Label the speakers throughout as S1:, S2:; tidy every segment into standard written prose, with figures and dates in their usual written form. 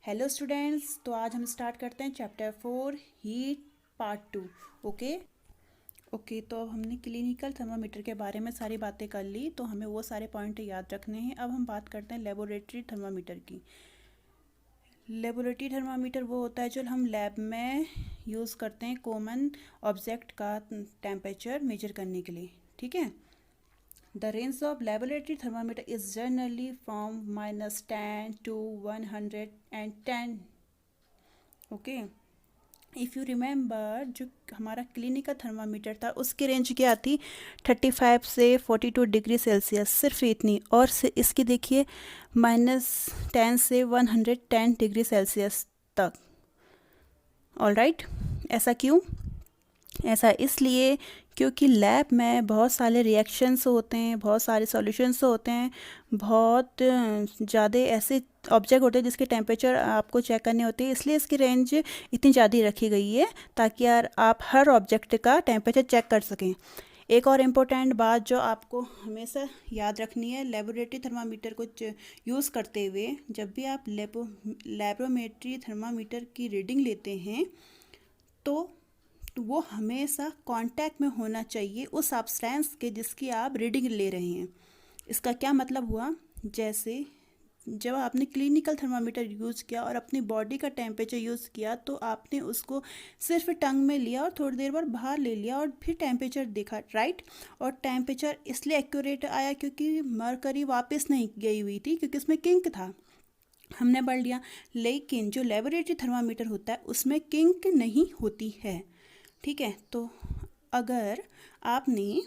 S1: Hello students, तो आज हम स्टार्ट करते हैं chapter 4 heat part 2। Okay okay तो अब हमने क्लिनिकल थर्मामीटर के बारे में सारी बातें कर ली, तो हमें वो सारे पॉइंट याद रखने हैं। अब हम बात करते हैं लेबोरेटरी थर्मामीटर की। लेबोरेटरी थर्मामीटर वो होता है जो हम लैब में यूज़ करते हैं कॉमन ऑब्जेक्ट का टेम्परेचर मेजर करने के लिए। ठीक है। The range of laboratory thermometer is generally from -10 to 110. Okay, if you remember जो हमारा क्लिनिकल थर्मामीटर था उसकी रेंज क्या थी? 35 से 42 डिग्री सेल्सियस, सिर्फ इतनी। और इसकी देखिए -10 से 110 डिग्री सेल्सियस तक। ऑल राइट, ऐसा क्यों? ऐसा इसलिए क्योंकि लैब में बहुत सारे रिएक्शंस होते हैं, बहुत सारे सॉल्यूशंस होते हैं, बहुत ज़्यादा ऐसे ऑब्जेक्ट होते हैं जिसके टेम्परेचर आपको चेक करने होते हैं। इसलिए इसकी रेंज इतनी ज़्यादा रखी गई है ताकि यार आप हर ऑब्जेक्ट का टेम्परेचर चेक कर सकें। एक और इम्पोर्टेंट बात जो आपको हमेशा याद रखनी है, लेबोरेटरी थर्मामीटर को यूज़ करते हुए जब भी आप लेबोरेटरी थर्मामीटर की रीडिंग लेते हैं तो वो हमेशा कांटेक्ट में होना चाहिए उस सब्सटेंस के जिसकी आप रीडिंग ले रहे हैं। इसका क्या मतलब हुआ? जैसे जब आपने क्लिनिकल थर्मामीटर यूज़ किया और अपनी बॉडी का टेम्परेचर यूज़ किया तो आपने उसको सिर्फ टंग में लिया और थोड़ी देर बाद बाहर ले लिया और फिर टेम्परेचर देखा, राइट? और टेम्परेचर इसलिए एक्यूरेट आया क्योंकि मरकरी वापस नहीं गई हुई थी, क्योंकि उसमें किंक था, हमने पढ़ लिया। लेकिन जो लेबोरेटरी थर्मामीटर होता है उसमें किंक नहीं होती है। ठीक है। तो अगर आपने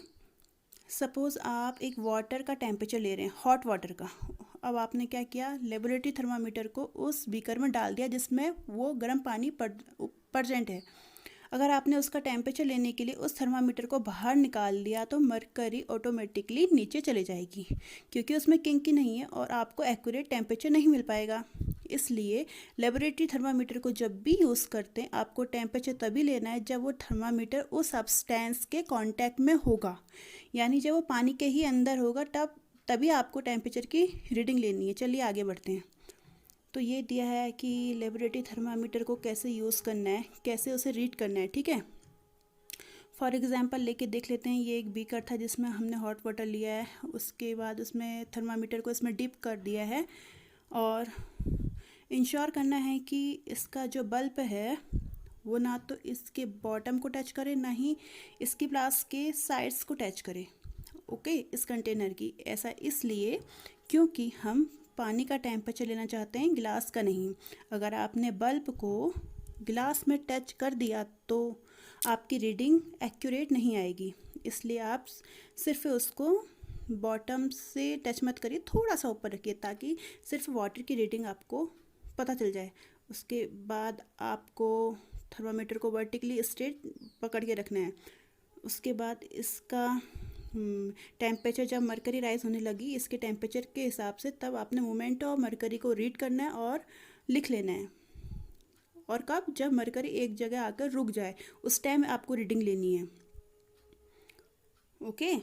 S1: सपोज़ आप एक वाटर का टेम्परेचर ले रहे हैं, हॉट वाटर का, अब आपने क्या किया, लेबोरेटरी थर्मामीटर को उस बीकर में डाल दिया जिसमें वो गर्म पानी प्रेजेंट है। अगर आपने उसका टेम्परेचर लेने के लिए उस थर्मामीटर को बाहर निकाल दिया तो मरकरी ऑटोमेटिकली नीचे चले जाएगी, क्योंकि उसमें किंकी नहीं है और आपको एक्यूरेट टेम्परेचर नहीं मिल पाएगा। इसलिए लेबोरेटरी थर्मामीटर को जब भी यूज़ करते हैं आपको टेम्परेचर तभी लेना है जब वो थर्मामीटर उस सब्सटेंस के कांटेक्ट में होगा, यानी जब वो पानी के ही अंदर होगा तभी आपको टेम्परेचर की रीडिंग लेनी है। चलिए आगे बढ़ते हैं। तो ये दिया है कि लेबोरेटरी थर्मामीटर को कैसे यूज़ करना है, कैसे उसे रीड करना है। ठीक है। फॉर एग्जांपल लेके देख लेते हैं। ये एक बीकर था जिसमें हमने हॉट वाटर लिया है, उसके बाद उसमें थर्मामीटर को इसमें डिप कर दिया है और इंश्योर करना है कि इसका जो बल्ब है वो ना तो इसके बॉटम को टच करे ना ही इसकी ग्लास के साइड्स को टच करे। ओके, इस कंटेनर की। ऐसा इसलिए क्योंकि हम पानी का टेम्परेचर लेना चाहते हैं, गिलास का नहीं। अगर आपने बल्ब को गिलास में टच कर दिया तो आपकी रीडिंग एक्यूरेट नहीं आएगी, इसलिए आप सिर्फ उसको बॉटम से टच मत करिए, थोड़ा सा ऊपर रखिए ताकि सिर्फ वाटर की रीडिंग आपको पता चल जाए। उसके बाद आपको थर्मामीटर को वर्टिकली स्ट्रेट पकड़ के रखना है। उसके बाद इसका टेम्परेचर जब मरकरी राइज होने लगी इसके टेम्परेचर के हिसाब से, तब आपने मोमेंट ऑफ मरकरी को रीड करना है और लिख लेना है। और कब? जब मरकरी एक जगह आकर रुक जाए उस टाइम आपको रीडिंग लेनी है। ओके।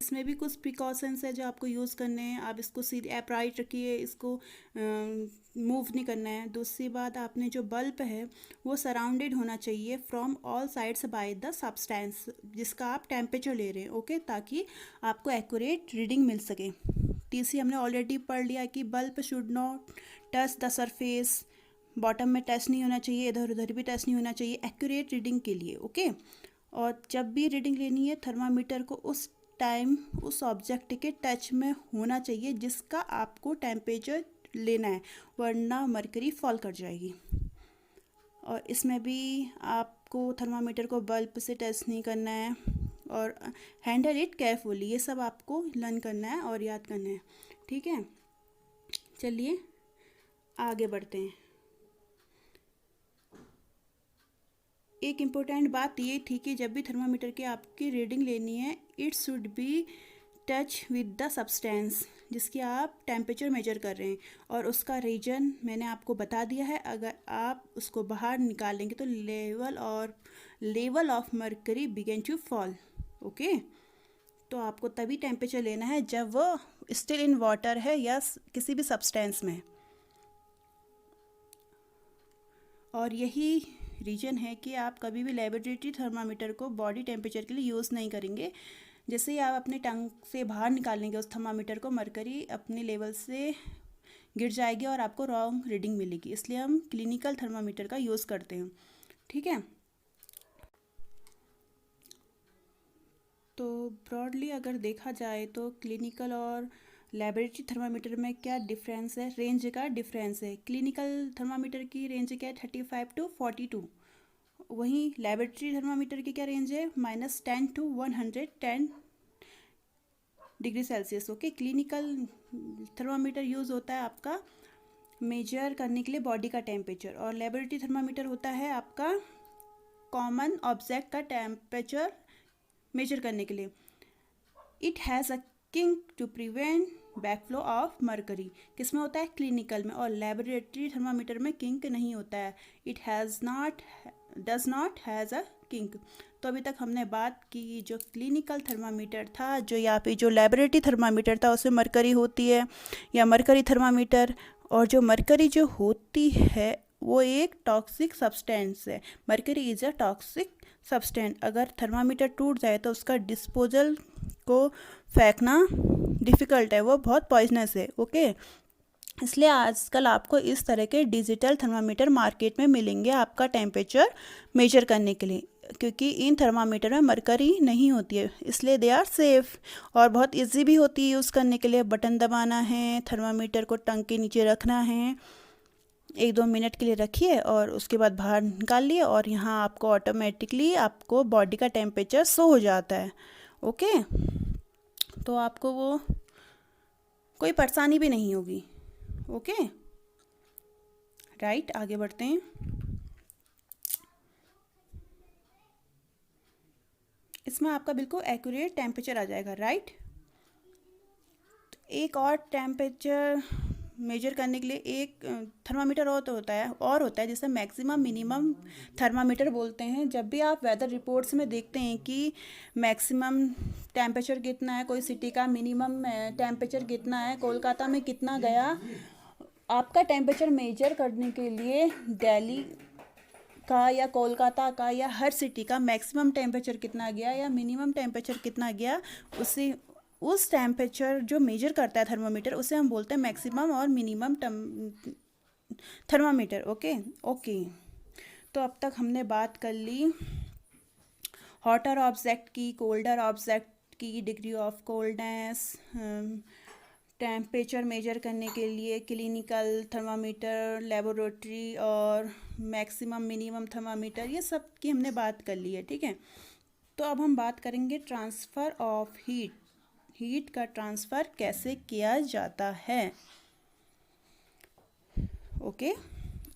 S1: इसमें भी कुछ प्रिकॉशंस है जो आपको यूज़ करने हैं। आप इसको सीधे अपराइट रखिए, इसको मूव नहीं करना है। दूसरी बात, आपने जो बल्ब है वो सराउंडेड होना चाहिए from all sides by the substance जिसका आप टेम्परेचर ले रहे हैं। ओके, ताकि आपको एक्यूरेट रीडिंग मिल सके। टीसी हमने ऑलरेडी पढ़ लिया कि bulb should not touch the surface, bottom में टच नहीं होना चाहिए, इधर उधर भी टच नहीं होना चाहिए एक्यूरेट रीडिंग के लिए। ओके। और जब भी रीडिंग लेनी है थर्मामीटर को उस टाइम उस ऑब्जेक्ट के टच में होना चाहिए जिसका आपको टेम्परेचर लेना है, वरना मरकरी फॉल कर जाएगी। और इसमें भी आपको थर्मामीटर को बल्ब से टच नहीं करना है और हैंडल इट केयरफुली, ये सब आपको लर्न करना है और याद करना है। ठीक है। चलिए आगे बढ़ते हैं। एक इम्पोर्टेंट बात ये थी कि जब भी थर्मामीटर की आपकी रीडिंग लेनी है it should be touch with the substance जिसकी आप टेम्परेचर मेजर कर रहे हैं, और उसका रीजन मैंने आपको बता दिया है। अगर आप उसको बाहर निकालेंगे तो level of mercury begin to fall. Okay, तो आपको तभी टेम्परेचर लेना है जब वो स्टिल इन वाटर है या किसी भी सब्सटेंस में। और यही रीज़न है कि आप कभी भी लेबोरेटरी थर्मामीटर को बॉडी टेम्परेचर के लिए यूज़ नहीं करेंगे। जैसे ही आप अपने टंग से बाहर निकालेंगे उस थर्मामीटर को, मरकरी अपने लेवल से गिर जाएगी और आपको रॉन्ग रीडिंग मिलेगी। इसलिए हम क्लिनिकल थर्मामीटर का यूज़ करते हैं, ठीक है। तो ब्रॉडली अगर देखा जाए तो क्लिनिकल और लेबोरेटरी थर्मामीटर में क्या डिफरेंस है, रेंज का डिफरेंस है। क्लिनिकल थर्मामीटर की रेंज क्या है 35 to 42, वहीं लेबोरेटरी थर्मामीटर की क्या रेंज है -10 to 110 degree Celsius. Okay, clinical thermometer use होता है आपका मेजर करने के लिए बॉडी का टेम्परेचर, और लेबोरेटरी थर्मामीटर होता है आपका कॉमन ऑब्जेक्ट का टेम्परेचर मेजर करने के लिए। It has a kink to prevent backflow of mercury, किसमें होता है क्लिनिकल में, और लेबोरेटरी थर्मामीटर में किंक नहीं होता है। It does not has a kink. तो अभी तक हमने बात की जो क्लिनिकल थर्मामीटर था, जो यहाँ पे जो लेबोरेटरी थर्मामीटर था उसमें मरकरी होती है या मरकरी थर्मामीटर, और जो मरकरी जो होती है वो एक टॉक्सिक सब्सटेंस है। Mercury is a toxic substance. अगर थर्मामीटर टूट जाए तो उसका डिस्पोजल को फेंकना डिफ़िकल्ट है, वो बहुत पॉइजनस है। ओके, इसलिए आजकल आपको इस तरह के डिजिटल थर्मामीटर मार्केट में मिलेंगे आपका टेम्परेचर मेजर करने के लिए, क्योंकि इन थर्मामीटर में मरकरी नहीं होती है, इसलिए दे आर सेफ़ और बहुत इजी भी होती है यूज़ करने के लिए। बटन दबाना है, थर्मामीटर को टंग के नीचे रखना है, 1-2 मिनट के लिए रखिए और उसके बाद बाहर निकाल लिए, और यहाँ आपको ऑटोमेटिकली आपको बॉडी का टेम्परेचर शो हो जाता है। ओके, तो आपको वो कोई परेशानी भी नहीं होगी। ओके, राइट, आगे बढ़ते हैं। इसमें आपका बिल्कुल एक्यूरेट टेम्परेचर आ जाएगा, राइट। तो एक और टेम्परेचर मेजर करने के लिए एक थर्मामीटर और तो होता है जिसे मैक्सिमम मिनिमम थर्मामीटर बोलते हैं। जब भी आप वेदर रिपोर्ट्स में देखते हैं कि मैक्सिमम टेम्परेचर कितना है कोई सिटी का, मिनिमम टेम्परेचर कितना है, कोलकाता में कितना गया, आपका टेम्परेचर मेजर करने के लिए दिल्ली का या कोलकाता का या हर सिटी का मैक्सिमम टेम्परेचर कितना गया या मिनिमम टेम्परेचर कितना गया, उस टेम्परेचर जो मेजर करता है थर्मामीटर उसे हम बोलते हैं मैक्सिमम और मिनिमम थर्मामीटर। ओके, तो अब तक हमने बात कर ली हॉटर ऑब्जेक्ट की, कोल्डर ऑब्जेक्ट की, degree of coldness, temperature measure करने के लिए क्लिनिकल थर्मामीटर, लेबोरेटरी और मैक्सिमम मिनिमम थर्मामीटर, ये सब की हमने बात कर ली है, ठीक है। तो अब हम बात करेंगे ट्रांसफ़र ऑफ हीट का ट्रांसफ़र कैसे किया जाता है। ओके,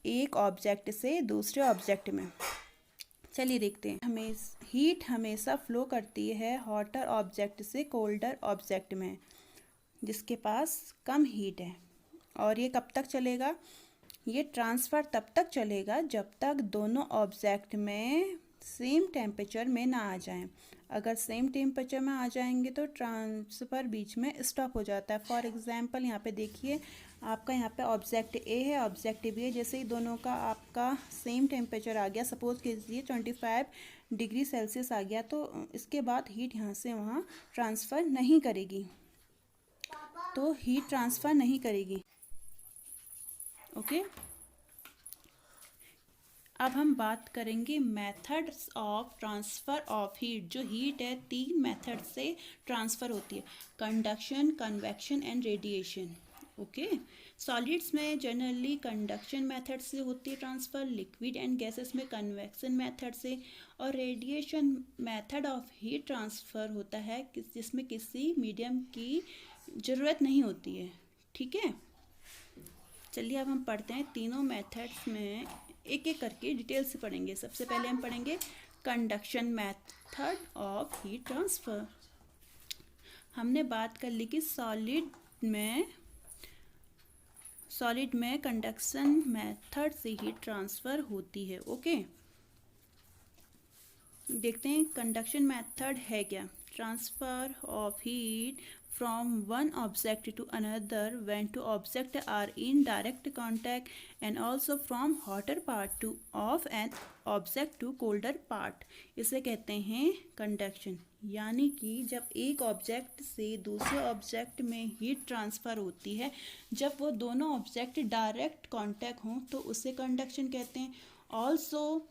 S1: एक ऑब्जेक्ट से दूसरे ऑब्जेक्ट में। चलिए देखते हैं। हीट हमेशा फ्लो करती है हॉटर ऑब्जेक्ट से कोल्डर ऑब्जेक्ट में जिसके पास कम हीट है। और ये कब तक चलेगा, ये ट्रांसफ़र तब तक चलेगा जब तक दोनों ऑब्जेक्ट में सेम टेम्परेचर में ना आ जाएं। अगर सेम टेम्परेचर में आ जाएंगे तो ट्रांसफ़र बीच में स्टॉप हो जाता है। फॉर एग्जांपल यहाँ पे देखिए, आपका यहाँ पे ऑब्जेक्ट ए है, ऑब्जेक्ट बी है। जैसे ही दोनों का आपका सेम टेम्परेचर आ गया, सपोज कीजिए 25 डिग्री सेल्सियस आ गया, तो इसके बाद हीट यहाँ से वहाँ ट्रांसफ़र नहीं करेगी, तो हीट ट्रांसफ़र नहीं करेगी। ओके, अब हम बात करेंगे methods of transfer of heat. जो हीट है 3 मेथड से ट्रांसफ़र होती है, conduction, convection and radiation. Okay, solids में जनरली कंडक्शन मेथड से होती है ट्रांसफ़र, लिक्विड एंड गैसेस में कन्वेक्शन मेथड से, और radiation method of heat transfer होता है जिसमें किसी मीडियम की ज़रूरत नहीं होती है, ठीक है। चलिए अब हम पढ़ते हैं तीनों मेथड्स में, एक एक करके डिटेल से पढ़ेंगे। सबसे पहले हम पढ़ेंगे conduction method of heat transfer. हमने बात कर ली कि सॉलिड में कंडक्शन मेथड से हीट ट्रांसफ़र होती है। ओके, देखते हैं कंडक्शन मेथड है क्या। Transfer of heat from one object to another when two objects are in direct contact, and also from hotter part to of an object to colder part. इसे कहते हैं conduction. यानी कि जब एक ऑब्जेक्ट से दूसरे ऑब्जेक्ट में हीट ट्रांसफ़र होती है, जब वो दोनों ऑब्जेक्ट डायरेक्ट कांटेक्ट हों तो उसे कंडक्शन कहते हैं। ऑल्सो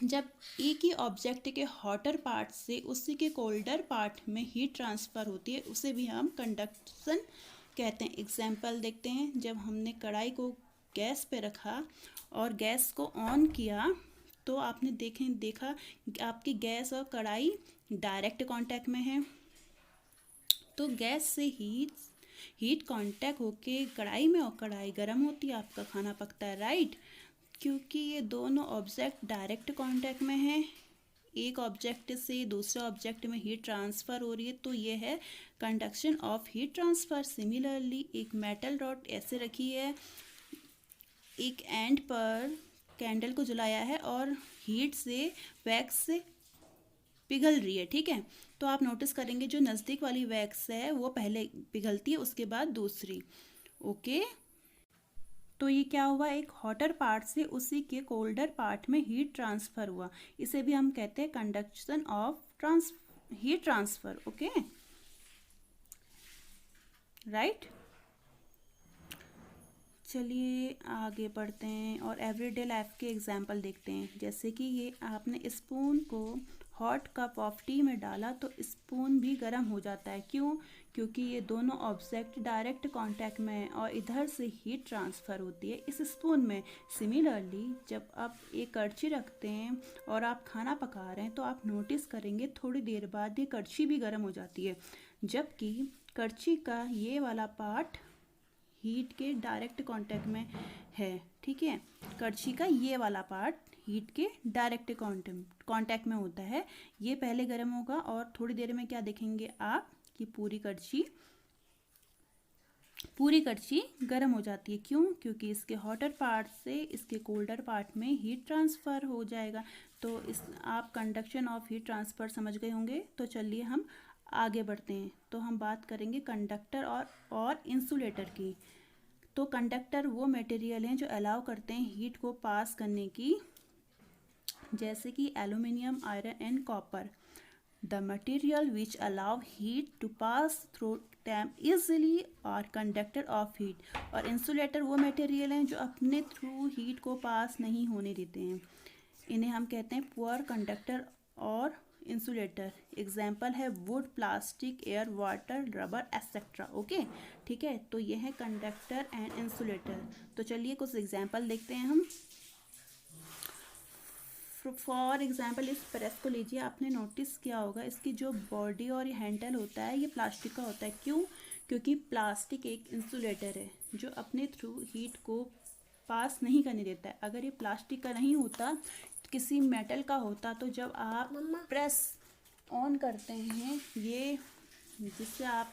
S1: जब एक ही ऑब्जेक्ट के हॉटर पार्ट से उसी के कोल्डर पार्ट में हीट ट्रांसफ़र होती है, उसे भी हम कंडक्शन कहते हैं। एग्जांपल देखते हैं। जब हमने कढ़ाई को गैस पे रखा और गैस को ऑन किया तो आपने देखा आपकी गैस और कढ़ाई डायरेक्ट कांटेक्ट में है, तो गैस से हीट कांटेक्ट होके कढ़ाई में और कढ़ाई गर्म होती है, आपका खाना पकता है, राइट। क्योंकि ये दोनों ऑब्जेक्ट डायरेक्ट कांटेक्ट में हैं, एक ऑब्जेक्ट से दूसरे ऑब्जेक्ट में हीट ट्रांसफ़र हो रही है, तो ये है conduction of heat transfer. Similarly एक मेटल रॉड ऐसे रखी है, एक एंड पर कैंडल को जलाया है और हीट से वैक्स से पिघल रही है, ठीक है। तो आप नोटिस करेंगे जो नज़दीक वाली वैक्स है वो पहले पिघलती है, उसके बाद दूसरी, ओके। तो ये क्या हुआ, एक हॉटर पार्ट से उसी के कोल्डर पार्ट में हीट ट्रांसफ़र हुआ, इसे भी हम कहते हैं conduction of heat transfer, okay, right. चलिए आगे बढ़ते हैं और एवरीडे लाइफ के एग्जांपल देखते हैं। जैसे कि ये आपने स्पून को हॉट कप ऑफ टी में डाला तो स्पून भी गर्म हो जाता है, क्यों? क्योंकि ये दोनों ऑब्जेक्ट डायरेक्ट कांटेक्ट में है और इधर से हीट ट्रांसफ़र होती है इस स्पून में। सिमिलरली जब आप एक कड़छी रखते हैं और आप खाना पका रहे हैं तो आप नोटिस करेंगे थोड़ी देर बाद ये कड़छी भी गर्म हो जाती है, जबकि कड़छी का ये वाला पार्ट हीट के डायरेक्ट कांटेक्ट में है, ठीक है। कड़छी का ये वाला पार्ट हीट के डायरेक्ट कांटेक्ट में होता है, ये पहले गर्म होगा और थोड़ी देर में क्या देखेंगे आप कि पूरी कड़छी गर्म हो जाती है, क्यों? क्योंकि इसके हॉटर पार्ट से इसके कोल्डर पार्ट में हीट ट्रांसफ़र हो जाएगा। तो आप कंडक्शन ऑफ हीट ट्रांसफ़र समझ गए होंगे। तो चलिए हम आगे बढ़ते हैं। तो हम बात करेंगे कंडक्टर और इंसुलेटर की। तो कंडक्टर वो मटेरियल हैं जो अलाउ करते हैं हीट को पास करने की, जैसे कि aluminium, iron and copper. The material which allow heat to pass through them easily और कंडक्टर ऑफ हीट। और इंसुलेटर वो मटेरियल हैं जो अपने थ्रू हीट को पास नहीं होने देते हैं, इन्हें हम कहते हैं पुअर कंडक्टर और इंसुलेटर। एग्जाम्पल है would, plastic, air, water, rubber etcetera, okay, ठीक है। तो ये है कंडक्टर एंड इंसुलेटर। तो चलिए कुछ एग्जाम्पल देखते हैं हम। फॉर एग्जाम्पल इस प्रेस को लीजिए, आपने नोटिस किया होगा इसकी जो बॉडी और ये हैंडल होता है ये प्लास्टिक का होता है, क्यों? क्योंकि प्लास्टिक एक इंसुलेटर है जो अपने थ्रू हीट को पास नहीं करने देता है। अगर ये प्लास्टिक का नहीं होता, किसी मेटल का होता, तो जब आप प्रेस ऑन करते हैं ये जिससे आप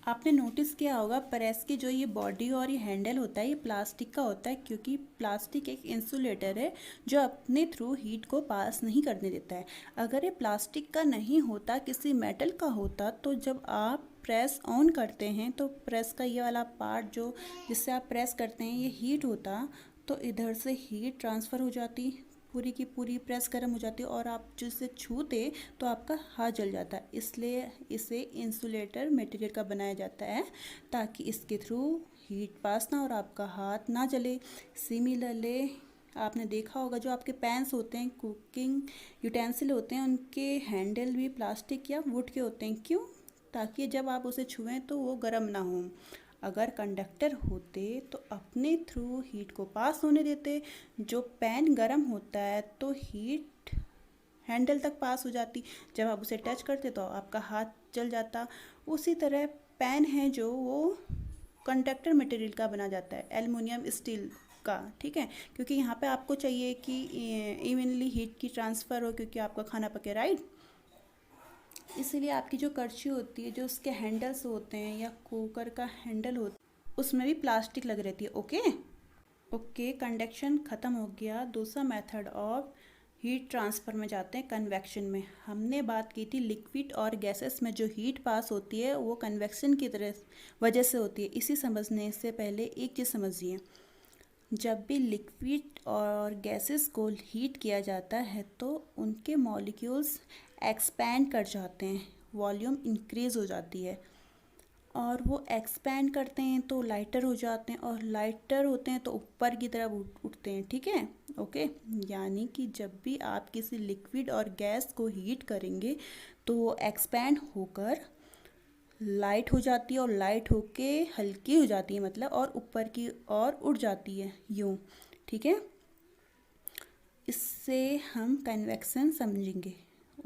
S1: आपने नोटिस किया होगा प्रेस की जो ये बॉडी और ये हैंडल होता है ये प्लास्टिक का होता है, क्योंकि प्लास्टिक एक इंसुलेटर है जो अपने थ्रू हीट को पास नहीं करने देता है। अगर ये प्लास्टिक का नहीं होता, किसी मेटल का होता, तो जब आप प्रेस ऑन करते हैं तो प्रेस का ये वाला पार्ट जो जिससे आप प्रेस करते हैं ये हीट होता, तो इधर से हीट ट्रांसफ़र हो जाती, पूरी की पूरी प्रेस गर्म हो जाती है और आप जिसे छूते तो आपका हाथ जल जाता है। इसलिए इसे इंसुलेटर मटेरियल का बनाया जाता है ताकि इसके थ्रू हीट पास ना और आपका हाथ ना जले। सिमिलरली आपने देखा होगा जो आपके पैन्स होते हैं, कुकिंग यूटेंसिल होते हैं, उनके हैंडल भी प्लास्टिक या वुड के होते हैं, क्यों? ताकि जब आप उसे छुएं तो वो गर्म ना हो। अगर कंडक्टर होते तो अपने थ्रू हीट को पास होने देते, जो पैन गर्म होता है तो हीट हैंडल तक पास हो जाती, जब आप उसे टच करते तो आपका हाथ जल जाता। उसी तरह पैन है जो वो कंडक्टर मटेरियल का बना जाता है, एल्युमिनियम स्टील का, ठीक है। क्योंकि यहाँ पे आपको चाहिए कि इवनली हीट की ट्रांसफ़र हो, क्योंकि आपका खाना पके, राइट। इसीलिए आपकी जो कड़छी होती है, जो उसके हैंडल्स होते हैं या कुकर का हैंडल होता है, उसमें भी प्लास्टिक लग रहती है, ओके। कंडक्शन ख़त्म हो गया। दूसरा मेथड ऑफ हीट ट्रांसफ़र में जाते हैं कन्वेक्शन में। हमने बात की थी लिक्विड और गैसेस में जो हीट पास होती है वो कन्वेक्शन की तरह वजह से होती है। इसी समझने से पहले एक चीज़ समझिए, जब भी लिक्विड और गैसेस को हीट किया जाता है तो उनके मॉलिक्यूल्स एक्सपैंड कर जाते हैं, वॉल्यूम इंक्रीज़ हो जाती है और वो एक्सपैंड करते हैं तो लाइटर हो जाते हैं और लाइटर होते हैं तो ऊपर की तरफ उठते हैं। ठीक है, ओके। यानी कि जब भी आप किसी लिक्विड और गैस को हीट करेंगे तो वो एक्सपैंड होकर लाइट हो जाती है और लाइट होके हल्की हो जाती है, मतलब और ऊपर की ओर उड़ जाती है यूँ। ठीक है, इससे हम कन्वेक्शन समझेंगे।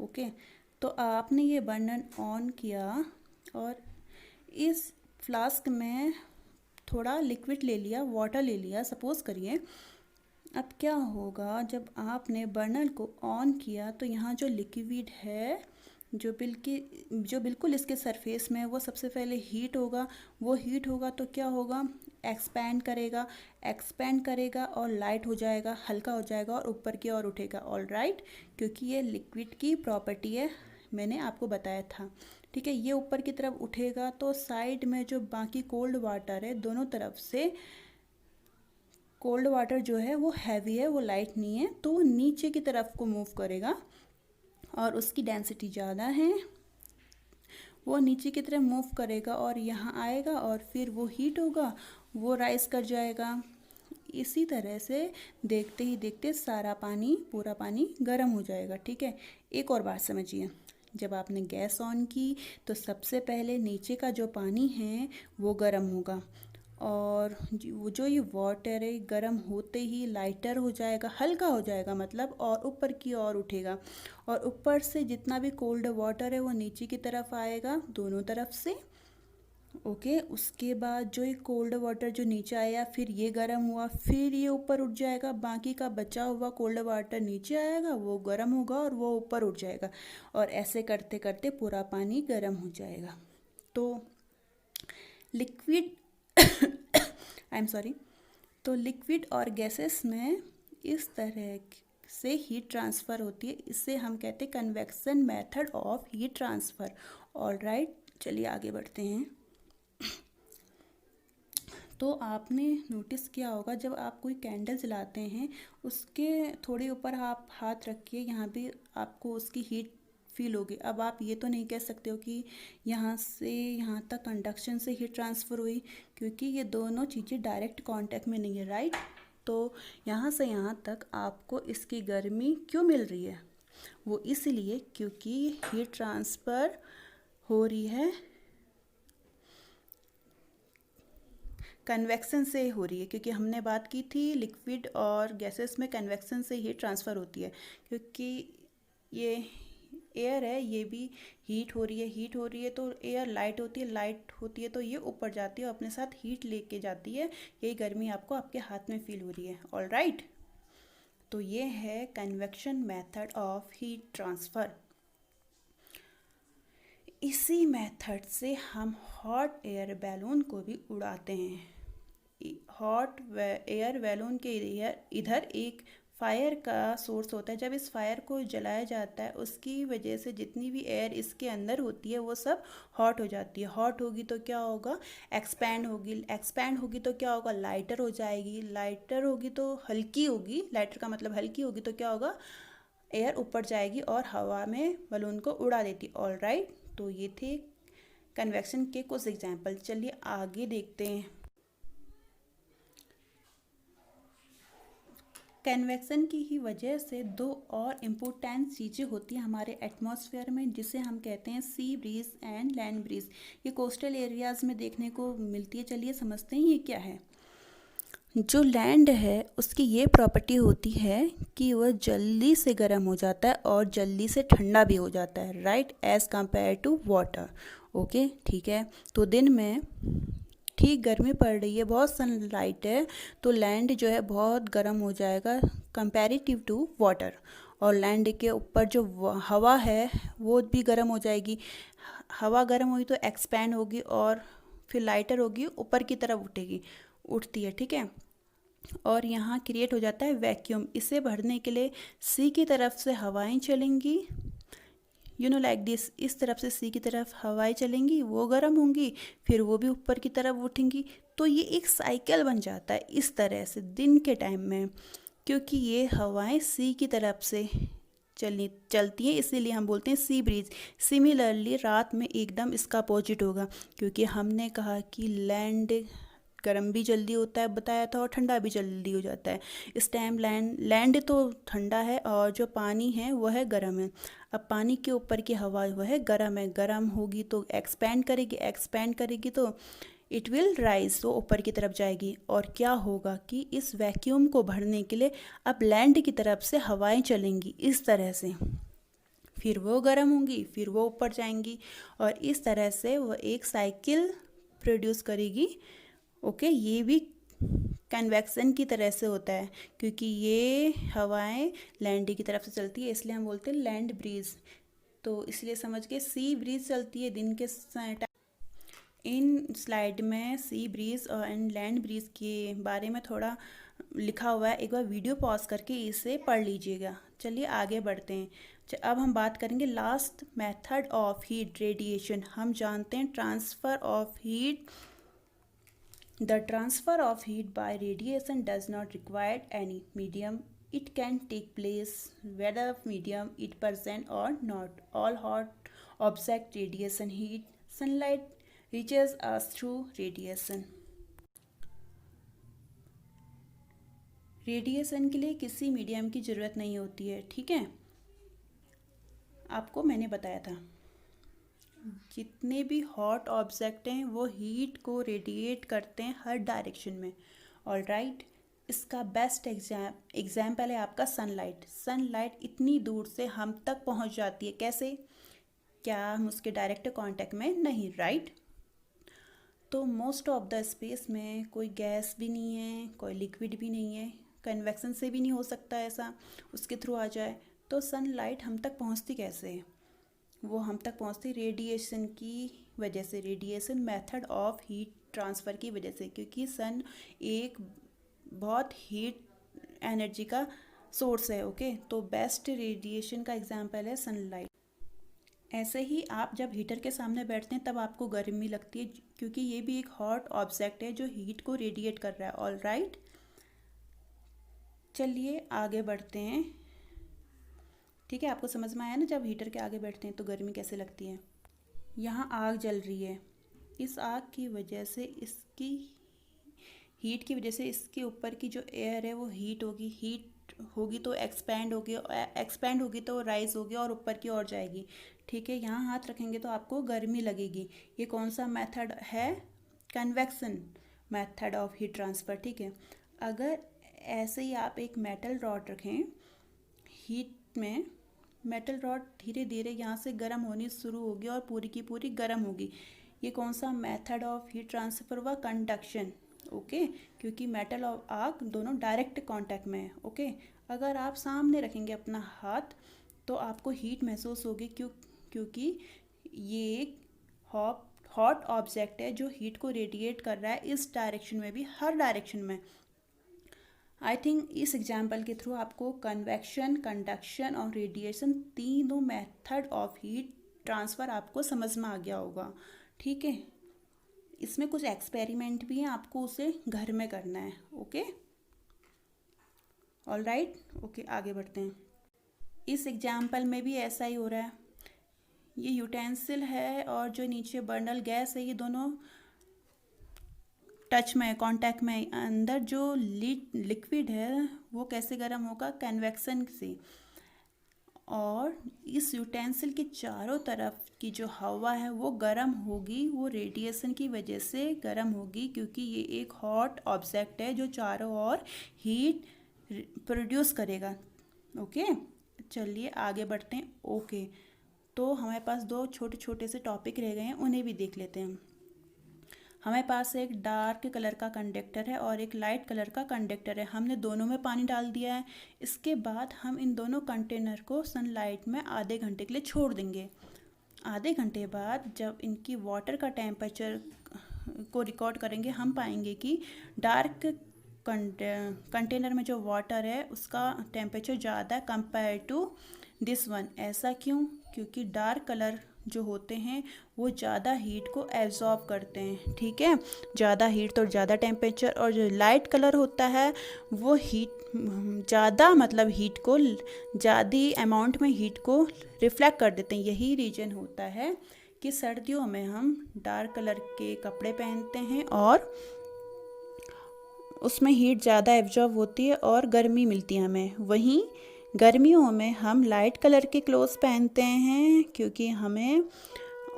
S1: ओके, तो आपने ये बर्नर ऑन किया और इस फ्लास्क में थोड़ा लिक्विड ले लिया, वाटर ले लिया सपोज़ करिए। अब क्या होगा, जब आपने बर्नर को ऑन किया तो यहाँ जो लिक्विड है जो बिल्कुल इसके सरफेस में है वो सबसे पहले हीट होगा। वो हीट होगा तो क्या होगा, एक्सपैंड करेगा और लाइट हो जाएगा, हल्का हो जाएगा और ऊपर की ओर उठेगा। ऑल राइट, क्योंकि ये लिक्विड की प्रॉपर्टी है, मैंने आपको बताया था। ठीक है, ये ऊपर की तरफ उठेगा तो साइड में जो बाकी कोल्ड वाटर है, दोनों तरफ से कोल्ड वाटर जो है वो हैवी है, वो लाइट नहीं है, तो वो नीचे की तरफ को मूव करेगा और उसकी डेंसिटी ज़्यादा है, वो नीचे की तरफ मूव करेगा और यहाँ आएगा और फिर वो हीट होगा, वो राइज कर जाएगा। इसी तरह से देखते ही देखते पूरा पानी गर्म हो जाएगा। ठीक है, एक और बात समझिए, जब आपने गैस ऑन की तो सबसे पहले नीचे का जो पानी है वो गर्म होगा और जो ये वाटर है गर्म होते ही लाइटर हो जाएगा, हल्का हो जाएगा मतलब, और ऊपर की ओर उठेगा और ऊपर से जितना भी कोल्ड वाटर है वो नीचे की तरफ आएगा दोनों तरफ से। ओके, उसके बाद जो ये कोल्ड वाटर जो नीचे आया फिर ये गर्म हुआ, फिर ये ऊपर उठ जाएगा, बाकी का बचा हुआ कोल्ड वाटर नीचे आएगा, वो गर्म होगा और वो ऊपर उठ जाएगा और ऐसे करते करते पूरा पानी गर्म हो जाएगा। तो लिक्विड तो लिक्विड और गैसेस में इस तरह से हीट ट्रांसफ़र होती है, इससे हम कहते हैं convection method of heat transfer. All right, चलिए आगे बढ़ते हैं। तो आपने नोटिस किया होगा जब आप कोई कैंडल जलाते हैं उसके थोड़े ऊपर आप हाथ रखिए, यहाँ भी आपको उसकी हीट फील होगी। अब आप ये तो नहीं कह सकते हो कि यहाँ से यहाँ तक कंडक्शन से हीट ट्रांसफ़र हुई, क्योंकि ये दोनों चीज़ें डायरेक्ट कांटेक्ट में नहीं है, राइट। तो यहाँ से यहाँ तक आपको इसकी गर्मी क्यों मिल रही है, वो इसलिए क्योंकि हीट ट्रांसफ़र हो रही है कन्वेक्शन से हो रही है, क्योंकि हमने बात की थी लिक्विड और गैसेस में कन्वेक्शन से हीट ट्रांसफ़र होती है, क्योंकि ये एयर है, ये भी हीट हो रही है तो एयर लाइट होती है तो ये ऊपर जाती है और अपने साथ हीट लेके जाती है। यही गर्मी आपको आपके हाथ में फील हो रही है। ऑल राइट, तो ये है convection method of heat transfer. इसी मेथड से हम हॉट एयर बैलून को भी उड़ाते हैं। हॉट एयर बैलून के इधर एक फायर का सोर्स होता है। जब इस फायर को जलाया जाता है उसकी वजह से जितनी भी एयर इसके अंदर होती है वो सब हॉट हो जाती है। हॉट होगी तो क्या होगा, एक्सपैंड होगी तो क्या होगा, लाइटर हो जाएगी। लाइटर होगी तो हल्की होगी, लाइटर का मतलब हल्की होगी तो क्या होगा, एयर ऊपर जाएगी और हवा में बलून को उड़ा देती। ऑल राइट, तो ये थे कन्वेक्शन के कुछ एग्जाम्पल। चलिए आगे देखते हैं। कन्वेक्शन की ही वजह से दो और इम्पोर्टेंट चीज़ें होती हैं हमारे एटमॉस्फेयर में, जिसे हम कहते हैं sea breeze and land breeze. ये कोस्टल एरियाज़ में देखने को मिलती है। चलिए समझते हैं ये क्या है। जो लैंड है उसकी ये प्रॉपर्टी होती है कि वह जल्दी से गर्म हो जाता है और जल्दी से ठंडा भी हो जाता है, right, as compare to water. Okay, ठीक है। तो दिन में ठीक गर्मी पड़ रही है, बहुत सनलाइट है, तो लैंड जो है बहुत गर्म हो जाएगा कंपैरेटिव टू वाटर। और लैंड के ऊपर जो हवा है वो भी गर्म हो जाएगी। हवा गर्म हुई तो एक्सपैंड होगी और फिर लाइटर होगी, ऊपर की तरफ उठती है। ठीक है, और यहाँ क्रिएट हो जाता है वैक्यूम। इसे भरने के लिए सी की तरफ से हवाएं चलेंगी, लाइक दिस, इस तरफ से सी की तरफ हवाएं चलेंगी, वो गर्म होंगी, फिर वो भी ऊपर की तरफ उठेंगी। तो ये एक साइकिल बन जाता है इस तरह से दिन के टाइम में, क्योंकि ये हवाएं सी की तरफ से चलती हैं, इसीलिए हम बोलते हैं सी ब्रीज। सिमिलरली रात में एकदम इसका अपोजिट होगा, क्योंकि हमने कहा कि लैंड गर्म भी जल्दी होता है बताया था, और ठंडा भी जल्दी हो जाता है। इस टाइम लैंड तो ठंडा है और जो पानी है वह है गर्म है। अब पानी के ऊपर की हवा वह है गर्म है, गर्म होगी तो एक्सपैंड करेगी तो इट विल राइज, तो ऊपर की तरफ जाएगी। और क्या होगा कि इस वैक्यूम को भरने के लिए अब लैंड की तरफ से हवाएं चलेंगी इस तरह से, फिर वो गर्म होंगी, फिर वो ऊपर जाएंगी, और इस तरह से वो एक साइकिल प्रोड्यूस करेगी। ओके, ये भी कन्वेक्शन की तरह से होता है, क्योंकि ये हवाएं लैंड की तरफ से चलती है, इसलिए हम बोलते हैं लैंड ब्रीज। तो इसलिए समझ के सी ब्रीज चलती है दिन के टाइम। इन स्लाइड में सी ब्रीज और एंड लैंड ब्रीज के बारे में थोड़ा लिखा हुआ है, एक बार वीडियो पॉज करके इसे पढ़ लीजिएगा। चलिए आगे बढ़ते हैं। अब हम बात करेंगे last method of heat, radiation. हम जानते हैं transfer of heat. The transfer of heat by radiation does not require any medium. It can take place whether medium is present or not. All hot object radiation heat. Sunlight reaches us through radiation. Radiation के लिए किसी medium की ज़रूरत नहीं होती है, ठीक है, आपको मैंने बताया था। जितने भी हॉट ऑब्जेक्ट हैं वो हीट को रेडिएट करते हैं हर डायरेक्शन में। ऑल राइट, इसका बेस्ट एग्जाम्पल है आपका सनलाइट। सनलाइट इतनी दूर से हम तक पहुंच जाती है, कैसे? क्या हम उसके डायरेक्ट कांटेक्ट में नहीं, राइट? तो मोस्ट ऑफ द स्पेस में कोई गैस भी नहीं है, कोई लिक्विड भी नहीं है, कन्वेक्शन से भी नहीं हो सकता ऐसा उसके थ्रू आ जाए। तो सनलाइट हम तक पहुंचती कैसे है? वो हम तक पहुंचती रेडिएशन की वजह से, radiation method of heat transfer की वजह से, क्योंकि सन एक बहुत हीट एनर्जी का सोर्स है। ओके, तो बेस्ट रेडिएशन का एग्जांपल है सनलाइट। ऐसे ही आप जब हीटर के सामने बैठते हैं तब आपको गर्मी लगती है, क्योंकि ये भी एक हॉट ऑब्जेक्ट है जो हीट को रेडिएट कर रहा है। ऑल राइट, चलिए आगे बढ़ते हैं। ठीक है, आपको समझ में आया ना, जब हीटर के आगे बैठते हैं तो गर्मी कैसे लगती है। यहाँ आग जल रही है, इस आग की वजह से, इसकी हीट की वजह से इसके ऊपर की जो एयर है वो हीट होगी तो एक्सपैंड होगी तो राइज होगी और ऊपर की ओर जाएगी। ठीक है, यहाँ हाथ रखेंगे तो आपको गर्मी लगेगी। ये कौन सा मेथड है? Convection method of heat transfer. ठीक है, अगर ऐसे ही आप एक मेटल रॉड रखें हीट में, मेटल रॉड धीरे धीरे यहाँ से गर्म होनी शुरू होगी और पूरी की पूरी गर्म होगी। ये कौन सा मेथड ऑफ हीट ट्रांसफ़र हुआ? कंडक्शन। ओके, क्योंकि मेटल और आग दोनों डायरेक्ट कांटेक्ट में है। ओके, अगर आप सामने रखेंगे अपना हाथ तो आपको हीट महसूस होगी, क्योंकि ये एक हॉट ऑब्जेक्ट है जो हीट को रेडिएट कर रहा है इस डायरेक्शन में भी, हर डायरेक्शन में। आई थिंक इस एग्जाम्पल के थ्रू आपको कन्वेक्शन, कंडक्शन और रेडिएशन तीनों मेथड ऑफ हीट ट्रांसफ़र आपको समझ में आ गया होगा। ठीक है, इसमें कुछ एक्सपेरिमेंट भी हैं, आपको उसे घर में करना है। ओके, ऑल राइट, ओके आगे बढ़ते हैं। इस एग्जाम्पल में भी ऐसा ही हो रहा है। ये यूटेंसिल है और जो नीचे बर्नल गैस है, ये दोनों टच में, कांटेक्ट में। अंदर जो लिक्विड है वो कैसे गर्म होगा? कन्वेक्शन से। और इस यूटेंसिल के चारों तरफ की जो हवा है वो गर्म होगी, वो रेडिएशन की वजह से गर्म होगी, क्योंकि ये एक हॉट ऑब्जेक्ट है जो चारों ओर हीट प्रोड्यूस करेगा। ओके, चलिए आगे बढ़ते हैं। ओके, तो हमारे पास दो छोटे छोटे से टॉपिक रह गए हैं, उन्हें भी देख लेते हैं। हमारे पास एक डार्क कलर का कंडक्टर है और एक लाइट कलर का कंडक्टर है। हमने दोनों में पानी डाल दिया है। इसके बाद हम इन दोनों कंटेनर को सनलाइट में आधे घंटे के लिए छोड़ देंगे। आधे घंटे बाद जब इनकी वाटर का टेम्परेचर को रिकॉर्ड करेंगे, हम पाएंगे कि डार्क कंटेनर में जो वाटर है उसका टेम्परेचर ज़्यादा है कंपेयर टू दिस वन। ऐसा क्यों? क्योंकि डार्क कलर जो होते हैं वो ज़्यादा हीट को एब्जॉर्ब करते हैं, ठीक है। ज़्यादा हीट तो ज़्यादा टेम्परेचर, और जो लाइट कलर होता है वो हीट ज़्यादा, मतलब हीट को ज़्यादा अमाउंट में हीट को रिफ्लेक्ट कर देते हैं। यही रीज़न होता है कि सर्दियों में हम डार्क कलर के कपड़े पहनते हैं और उसमें हीट ज़्यादा एब्जॉर्ब होती है और गर्मी मिलती है हमें। वहीं गर्मियों में हम लाइट कलर के क्लोथ्स पहनते हैं क्योंकि हमें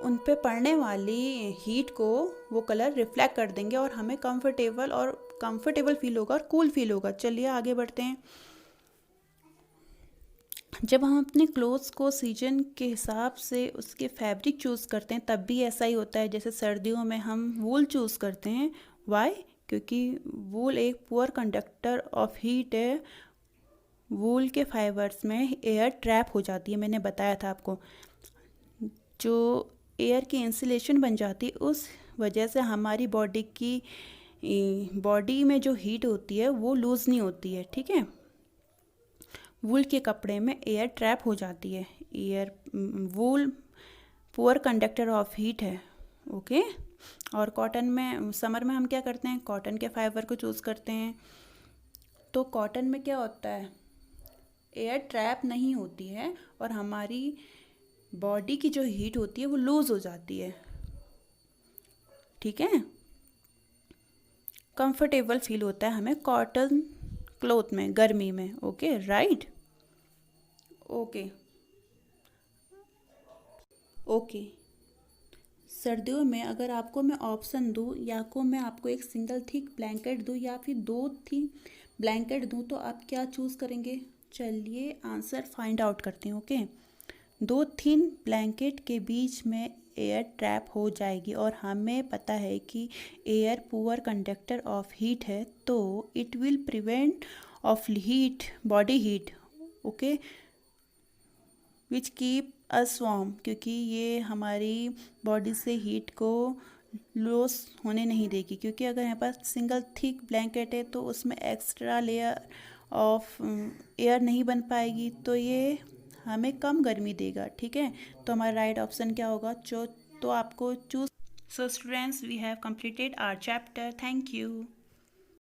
S1: उन पे पड़ने वाली हीट को वो कलर रिफ्लेक्ट कर देंगे और हमें कंफर्टेबल फील होगा और कूल फील होगा। चलिए आगे बढ़ते हैं। जब हम अपने क्लोथ्स को सीजन के हिसाब से उसके फैब्रिक चूज़ करते हैं तब भी ऐसा ही होता है। जैसे सर्दियों में हम वूल चूज़ करते हैं। वाई? क्योंकि वूल एक पुअर कंडक्टर ऑफ हीट है। वूल के फाइबर्स में एयर ट्रैप हो जाती है, मैंने बताया था आपको। जो एयर की इंसुलेशन बन जाती है उस वजह से हमारी बॉडी में जो हीट होती है वो लूज़ नहीं होती है, ठीक है। वूल के कपड़े में एयर ट्रैप हो जाती है। वूल पुअर कंडक्टर ऑफ हीट है, ओके। और कॉटन में समर में हम क्या करते हैं? कॉटन के फाइबर को चूज़ करते हैं। तो कॉटन में क्या होता है? एयर ट्रैप नहीं होती है और हमारी बॉडी की जो हीट होती है वो लूज़ हो जाती है, ठीक है। कंफर्टेबल फील होता है हमें कॉटन क्लोथ में गर्मी में, ओके राइट। ओके। सर्दियों में अगर आपको मैं ऑप्शन दूँ या को मैं आपको एक सिंगल थिक ब्लैंकेट दूँ या फिर 2 थिक ब्लैंकेट दूँ तो आप क्या चूज़ करेंगे? चलिए आंसर फाइंड आउट करते हैं, ओके। 2 थिन ब्लैंकेट के बीच में एयर ट्रैप हो जाएगी और हमें पता है कि air poor conductor of heat है, तो it will prevent of heat, body heat, okay, which keep us warm, क्योंकि ये हमारी बॉडी से हीट को लॉस होने नहीं देगी। क्योंकि अगर हमारे पास सिंगल थिक ब्लैंकेट है तो उसमें एक्स्ट्रा लेयर ऑफ एयर नहीं बन पाएगी, तो ये हमें कम गर्मी देगा, ठीक है। तो हमारा राइट ऑप्शन क्या होगा? तो आपको choose. So students, we have completed our chapter. Thank you.